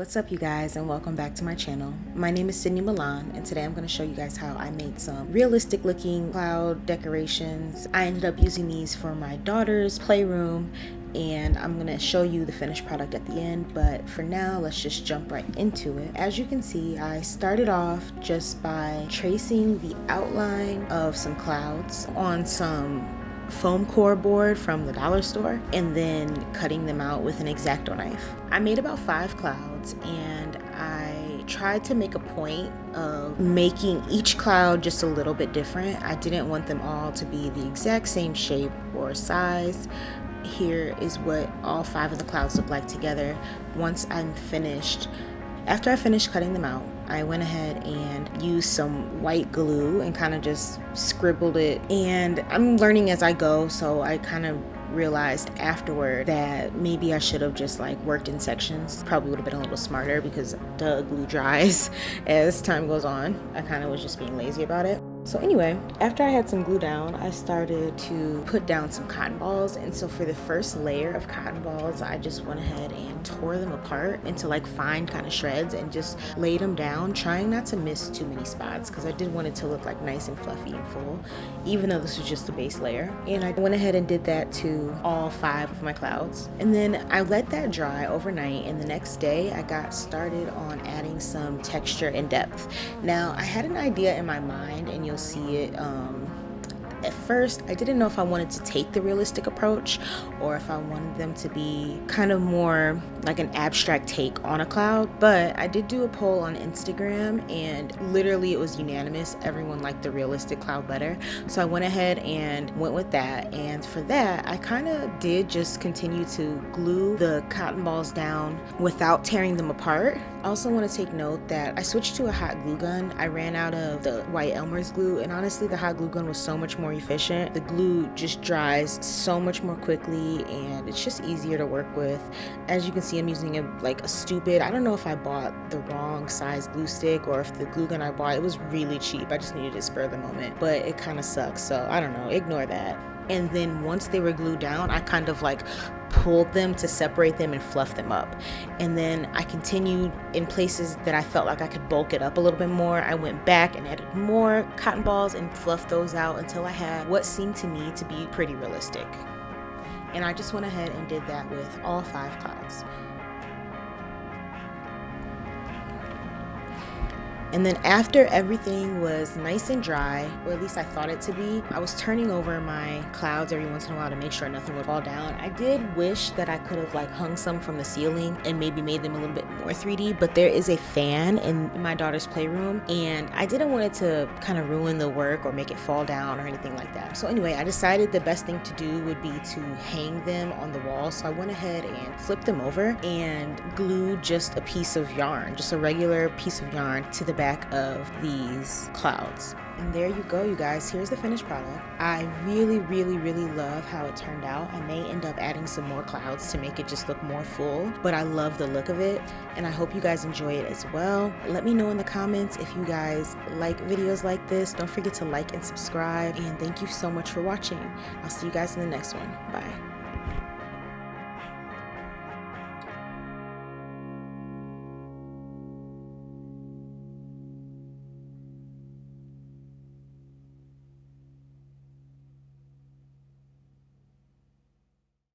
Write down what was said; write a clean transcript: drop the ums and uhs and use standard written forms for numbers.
What's up, you guys, and welcome back to my channel. My name is MILAN, and today I'm going to show you guys how I made some realistic looking cloud decorations. I ended up using these for my daughter's playroom, and I'm going to show you the finished product at the end, but for now let's just jump right into it. As you can see, I started off just by tracing the outline of some clouds on some foam core board from the dollar store and then cutting them out with an Exacto knife. I made about 5 clouds, and I tried to make a point of making each cloud just a little bit different. I didn't want them all to be the exact same shape or size. Here is what all 5 of the clouds look like together once I'm finished. After I finished cutting them out, I went ahead and used some white glue and kind of just scribbled it. And I'm learning as I go, so I kind of realized afterward that maybe I should have just like worked in sections. Probably would have been a little smarter because the glue dries as time goes on. I kind of was just being lazy about it. So anyway, after I had some glue down, I started to put down some cotton balls. And so for the first layer of cotton balls, I just went ahead and tore them apart into like fine kind of shreds and just laid them down, trying not to miss too many spots because I did want it to look like nice and fluffy and full, even though this was just the base layer. And I went ahead and did that to all 5 of my clouds. And then I let that dry overnight, and the next day I got started on adding some texture and depth. Now, I had an idea in my mind, and you'll see it. At first, I didn't know if I wanted to take the realistic approach or if I wanted them to be kind of more like an abstract take on a cloud, but I did do a poll on Instagram, and literally it was unanimous. Everyone liked the realistic cloud better, so I went ahead and went with that. And for that, I kind of did just continue to glue the cotton balls down without tearing them apart. I also want to take note that I switched to a hot glue gun. I ran out of the white Elmer's glue, and honestly the hot glue gun was so much more efficient. The glue just dries so much more quickly, and it's just easier to work with. As you can see, I'm using a stupid, I don't know if I bought the wrong size glue stick or if the glue gun I bought, it was really cheap. I just needed it spur of the moment, but it kind of sucks, so I don't know, ignore that. And then once they were glued down, I kind of like pulled them to separate them and fluff them up. And then I continued in places that I felt like I could bulk it up a little bit more. I went back and added more cotton balls and fluffed those out until I had what seemed to me to be pretty realistic. And I just went ahead and did that with all 5 clouds. And then after everything was nice and dry, or at least I thought it to be, I was turning over my clouds every once in a while to make sure nothing would fall down. I did wish that I could have like hung some from the ceiling and maybe made them a little bit more 3D, but there is a fan in my daughter's playroom, and I didn't want it to kind of ruin the work or make it fall down or anything like that. So anyway, I decided the best thing to do would be to hang them on the wall. So I went ahead and flipped them over and glued just a piece of yarn, just a regular piece of yarn, to the back of these clouds. And there you go, you guys. Here's the finished product. I really love how it turned out. I may end up adding some more clouds to make it just look more full, but I love the look of it, and I hope you guys enjoy it as well. Let me know in the comments if you guys like videos like this. Don't forget to like and subscribe, and thank you so much for watching. I'll see you guys in the next one. Bye.